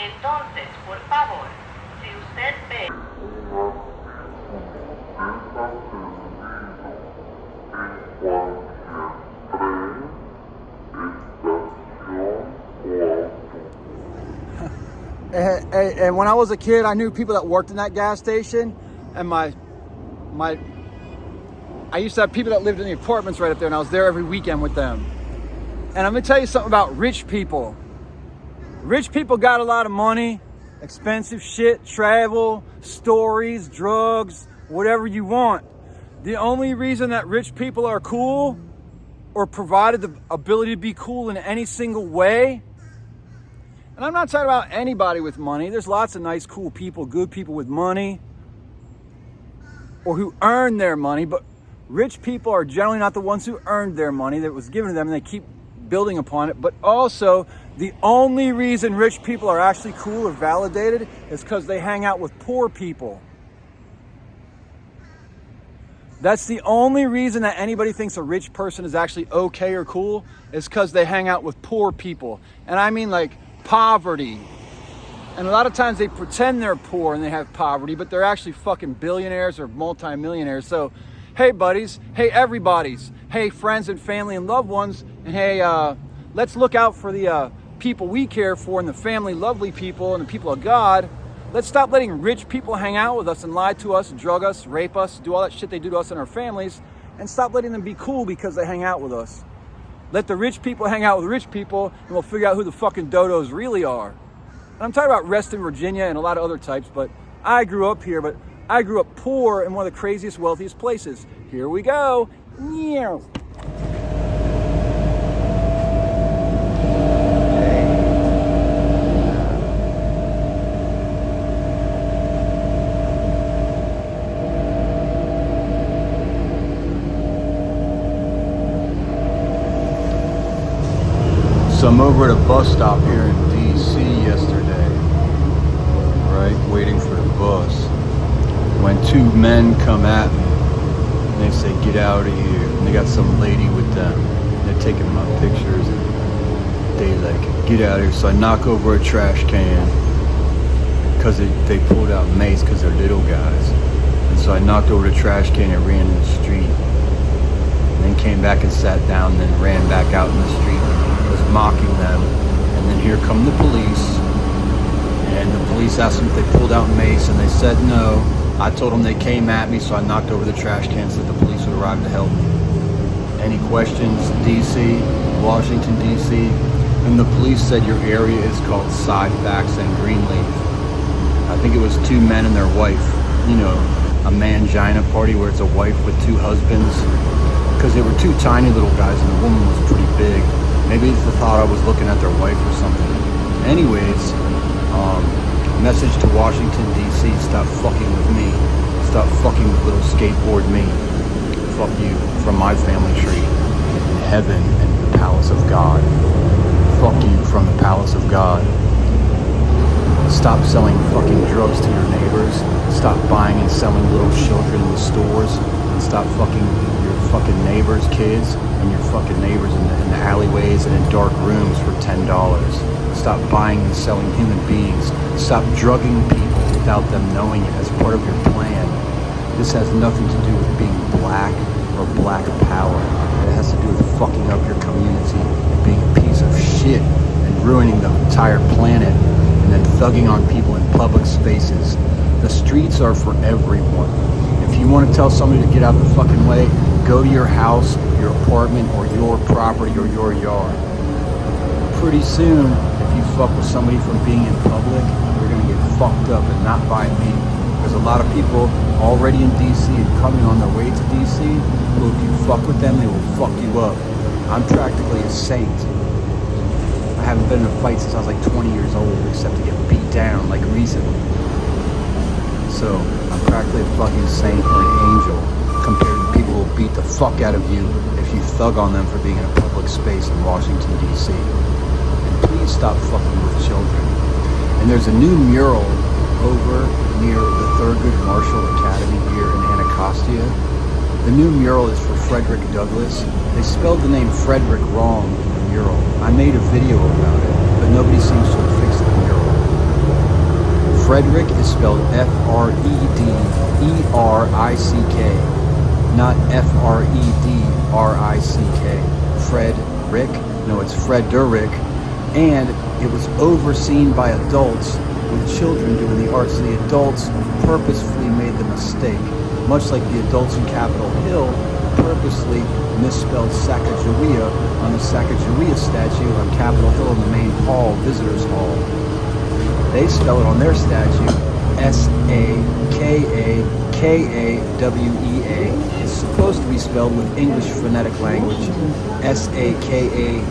Entonces, por favor, si usted ve And when I was a kid, I knew people that worked in that gas station, and I used to have people that lived in the apartments right up there, and I was there every weekend with them. And I'm gonna tell you something about rich people. Rich people got a lot of money, expensive shit, travel, stories, drugs, whatever you want. The only reason that rich people are cool or provided the ability to be cool in any single way, and I'm not talking about anybody with money. There's lots of nice, cool people, good people with money, or who earn their money, but rich people are generally not the ones who earned their money that was given to them, and they keep building upon it. But also, the only reason rich people are actually cool or validated is because they hang out with poor people. That's the only reason that anybody thinks a rich person is actually okay or cool, is because they hang out with poor people. And I mean like poverty. And a lot of times they pretend they're poor and they have poverty, but they're actually fucking billionaires or multimillionaires. So, hey buddies, hey everybody's, hey friends and family and loved ones, and hey, let's look out for the people we care for and the family, lovely people and the people of God. Let's stop letting rich people hang out with us and lie to us, drug us, rape us, do all that shit they do to us and our families, and stop letting them be cool because they hang out with us. Let the rich people hang out with rich people, and we'll figure out who the fucking dodos really are. And I'm talking about RESTON Virginia and a lot of other types, but I grew up here, but I grew up poor in one of the craziest, wealthiest places. Here we go. Yeah. So I'm over at a bus stop here in D.C. yesterday, right, waiting for the bus, when two men come at me, and they say, get out of here, and they got some lady with them, and they're taking my pictures, and they like, get out of here. So I knock over a trash can, because they pulled out mace, because they're little guys, and so I knocked over the trash can and ran in the street, and then came back and sat down, and then ran back out in the street, was mocking them, and then here come the police, and the police asked them if they pulled out mace, and they said no. I told them they came at me, so I knocked over the trash cans so that the police would arrive to help me. Any questions? DC, Washington D.C, and the police said your area is called Syfax and Greenleaf. I think it was two men and their wife, you know, a mangina party where it's a wife with two husbands, because they were two tiny little guys and the woman was pretty big. Maybe they thought I was looking at their wife or something. Anyways, message to Washington D.C, stop fucking with me. Stop fucking with little skateboard me. Fuck you from my family tree in heaven and the palace of God. Fuck you from the palace of God. Stop selling fucking drugs to your neighbors. Stop buying and selling little children in the stores. And stop fucking your fucking neighbors' kids and your fucking neighbors in the alleyways and in dark rooms for $10. Stop buying and selling human beings. Stop drugging people without them knowing it as part of your plan. This has nothing to do with being black or black power. It has to do with fucking up your community and being a piece of shit and ruining the entire planet and then thugging on people in public spaces. The streets are for everyone. If you want to tell somebody to get out the fucking way, go to your house, your apartment, or your property, or your yard. Pretty soon, if you fuck with somebody from being in public, you're gonna get fucked up, and not by me. There's a lot of people already in DC and coming on their way to DC, who if you fuck with them, they will fuck you up. I'm practically a saint. I haven't been in a fight since I was like 20 years old, except to get beat down like recently. So, I'm practically a fucking saint or an angel compared to people who will beat the fuck out of you if you thug on them for being in a public space in Washington, D.C. And please stop fucking with children. And there's a new mural over near the Thurgood Marshall Academy here in Anacostia. The new mural is for Frederick Douglass. They spelled the name Frederick wrong in the mural. I made a video about it, but nobody seems to have fixed the mural. Frederick is spelled F-R-E-D-E-R-I-C-K, not F-R-E-D-R-I-C-K. Frederick, no, it's Frederick, and it was overseen by adults with children doing the arts. So the adults purposefully made the mistake, much like the adults in Capitol Hill purposely misspelled Sacagawea on the Sacagawea statue on Capitol Hill in the main hall, visitors hall. They spell it on their statue S-A-K-A-K-A-W-E-A. It's supposed to be spelled with English phonetic language S-A-K-A-G-A-W-E-A.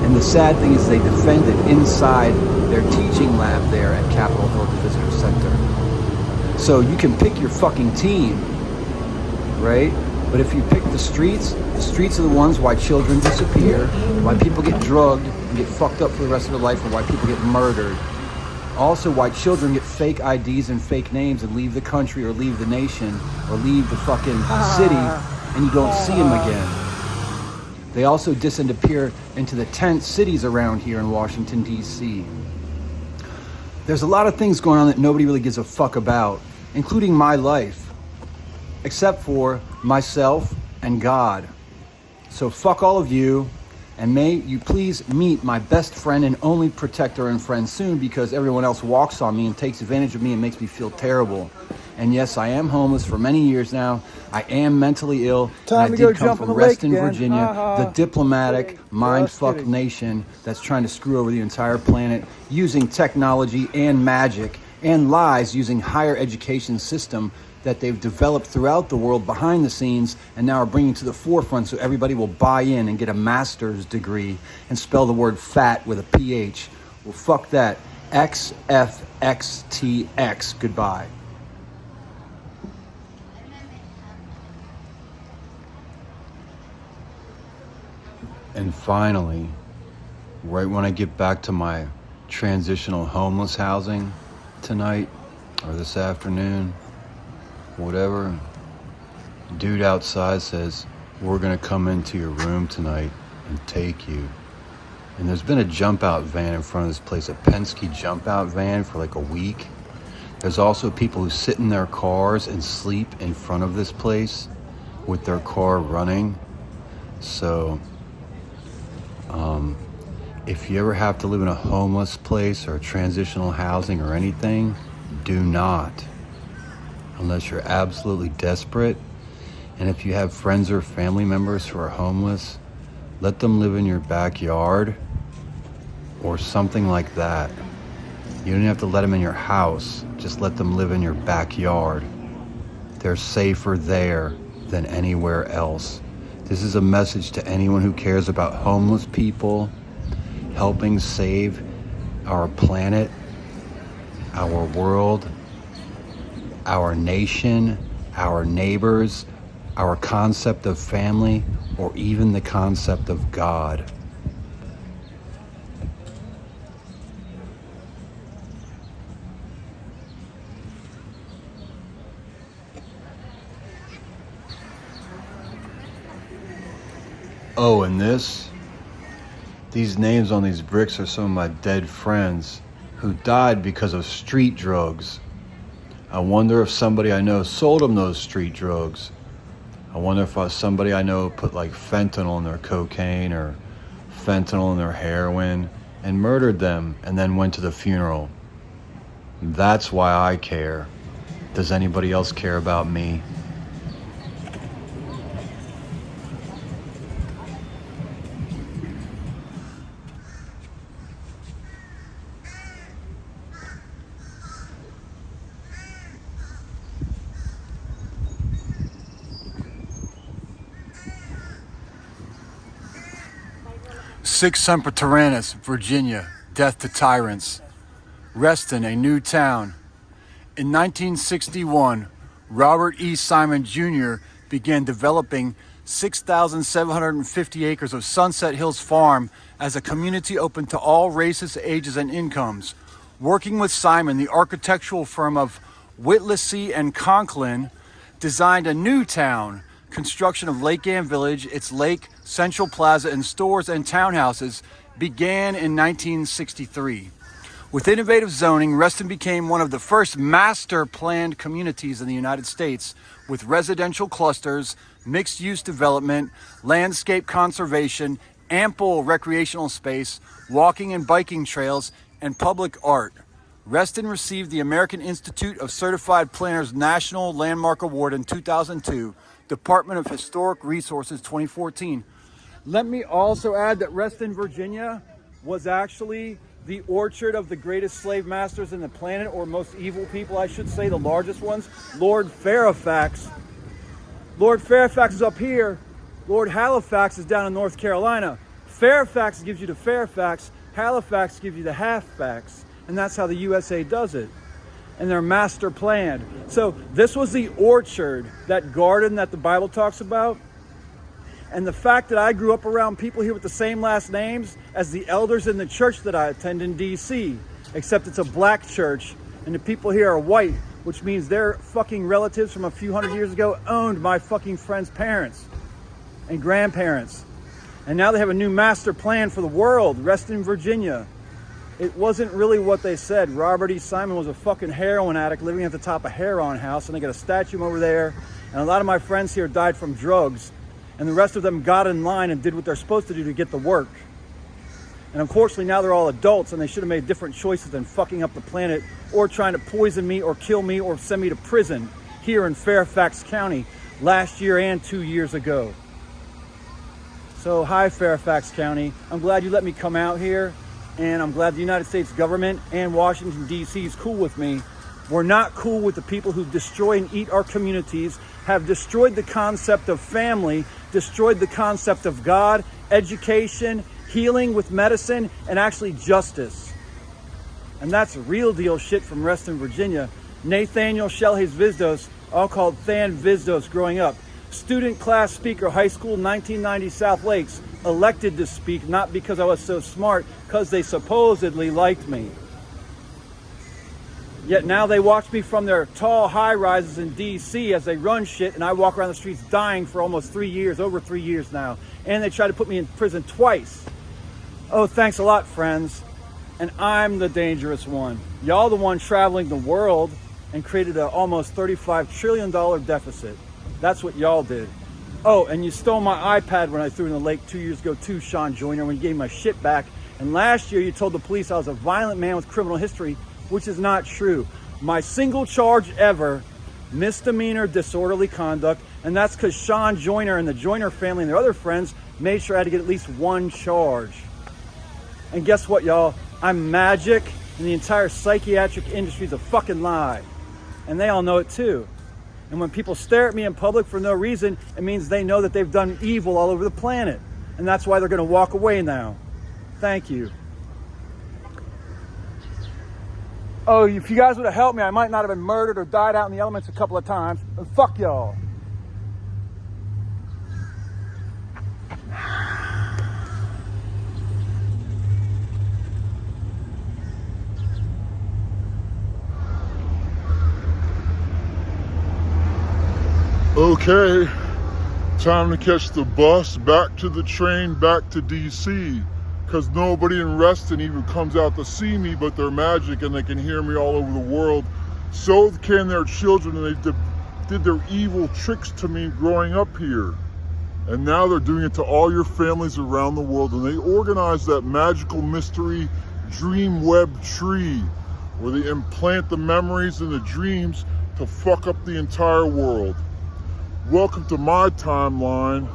And the sad thing is they defend it inside their teaching lab there at Capitol Hill, the Visitor Center. So you can pick your fucking team, right? But if you pick the streets are the ones why children disappear, why people get drugged and get fucked up for the rest of their life, and why people get murdered. Also why children get fake IDs and fake names and leave the country or leave the nation or leave the fucking city and you don't see them again. They also disappear into the tent cities around here in Washington, D.C. There's a lot of things going on that nobody really gives a fuck about, including my life, except for myself and God. So fuck all of you, and may you please meet my best friend and only protector and friend soon, because everyone else walks on me and takes advantage of me and makes me feel terrible. And yes, I am homeless for many years now. I am mentally ill. Time and to I go did come jump from in the lake Reston, again. Virginia, the diplomatic, mind-fuck kidding. nation that's trying to screw over the entire planet using technology and magic and lies, using higher education system that they've developed throughout the world behind the scenes and now are bringing to the forefront so everybody will buy in and get a master's degree and spell the word fat with a PH. Well, fuck that. XFXTX. Goodbye. And finally, right when I get back to my transitional homeless housing tonight or this afternoon, whatever, dude outside says, we're gonna come into your room tonight and take you. And there's been a jump out van in front of this place, a Penske jump out van for like a week. There's also people who sit in their cars and sleep in front of this place with their car running. So, if you ever have to live in a homeless place or transitional housing or anything, do not. Unless you're absolutely desperate. And if you have friends or family members who are homeless, let them live in your backyard or something like that. You don't have to let them in your house, just let them live in your backyard. They're safer there than anywhere else. This is a message to anyone who cares about homeless people, helping save our planet, our world, our nation, our neighbors, our concept of family, or even the concept of God. Oh, and these names on these bricks are some of my dead friends who died because of street drugs. I wonder if somebody I know sold them those street drugs. I wonder if somebody I know put like fentanyl in their cocaine or fentanyl in their heroin and murdered them and then went to the funeral. That's why I care. Does anybody else care about me? Six Semper Tyrannis, Virginia, death to tyrants. Reston, a new town. In 1961, Robert E. Simon Jr. began developing 6,750 acres of Sunset Hills Farm as a community open to all races, ages, and incomes. Working with Simon, the architectural firm of Whittlesey and Conklin designed a new town. Construction of Lake Ann Village, its lake, Central Plaza, and stores and townhouses began in 1963. With innovative zoning, Reston became one of the first master planned communities in the United States with residential clusters, mixed-use development, landscape conservation, ample recreational space, walking and biking trails, and public art. Reston received the American Institute of Certified Planners National Landmark Award in 2002, Department of Historic Resources 2014. Let me also add that Reston, Virginia was actually the orchard of the greatest slave masters in the planet, or most evil people, I should say, the largest ones, Lord Fairfax. Lord Fairfax is up here. Lord Halifax is down in North Carolina. Fairfax gives you the Fairfax, Halifax gives you the halfbacks. And that's how the USA does it. And they're master planned. So this was the orchard, that garden that the Bible talks about. And the fact that I grew up around people here with the same last names as the elders in the church that I attend in D.C., except it's a black church, and the people here are white, which means their fucking relatives from a few hundred years ago owned my fucking friends' parents and grandparents. And now they have a new master plan for the world, Reston, Virginia. It wasn't really what they said. Robert E. Simon was a fucking heroin addict living at the top of Heron House, and they got a statue over there. And a lot of my friends here died from drugs, and the rest of them got in line and did what they're supposed to do to get the work. And unfortunately now they're all adults, and they should have made different choices than fucking up the planet or trying to poison me or kill me or send me to prison here in Fairfax County last year and 2 years ago. So hi Fairfax County, I'm glad you let me come out here. And I'm glad the United States government and Washington D.C. is cool with me. We're not cool with the people who destroy and eat our communities, have destroyed the concept of family, destroyed the concept of God, education, healing with medicine, and actually justice. And that's real deal shit from Reston, Virginia. Nathaniel Shelhay's Vizdos, all called Than Vizdos growing up. Student class speaker, high school, 1990 South Lakes. Elected to speak, not because I was so smart, because they supposedly liked me. Yet now they watch me from their tall high-rises in D.C. as they run shit, and I walk around the streets dying for almost 3 years, over 3 years now. And they try to put me in prison twice. Oh, thanks a lot, friends. And I'm the dangerous one. Y'all the one traveling the world and created an almost $35 trillion deficit. That's what y'all did. Oh, and you stole my iPad when I threw it in the lake 2 years ago too, Sean Joyner, when you gave me my shit back. And last year you told the police I was a violent man with criminal history, which is not true. My single charge ever, misdemeanor disorderly conduct, and that's because Sean Joyner and the Joyner family and their other friends made sure I had to get at least one charge. And guess what, y'all? I'm magic, and the entire psychiatric industry is a fucking lie. And they all know it too. And when people stare at me in public for no reason, it means they know that they've done evil all over the planet. And that's why they're going to walk away now. Thank you. Oh, if you guys would have helped me, I might not have been murdered or died out in the elements a couple of times. But fuck y'all. Okay, time to catch the bus back to the train back to DC, because nobody in Reston even comes out to see me, but they're magic and they can hear me all over the world. So can their children, and they did their evil tricks to me growing up here. And now they're doing it to all your families around the world, and they organize that magical mystery dream web tree where they implant the memories and the dreams to fuck up the entire world. Welcome to my timeline.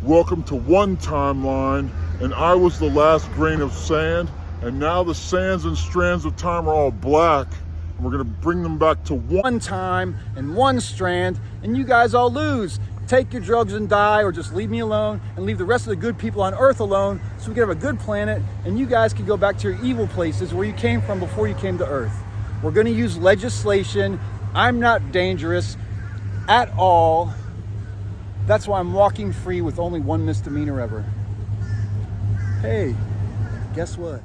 Welcome to one timeline. And I was the last grain of sand. And now the sands and strands of time are all black. And we're going to bring them back to one time and one strand. And you guys all lose. Take your drugs and die, or just leave me alone and leave the rest of the good people on Earth alone so we can have a good planet. And you guys can go back to your evil places where you came from before you came to Earth. We're going to use legislation. I'm not dangerous at all. That's why I'm walking free with only one misdemeanor ever. Hey, guess what?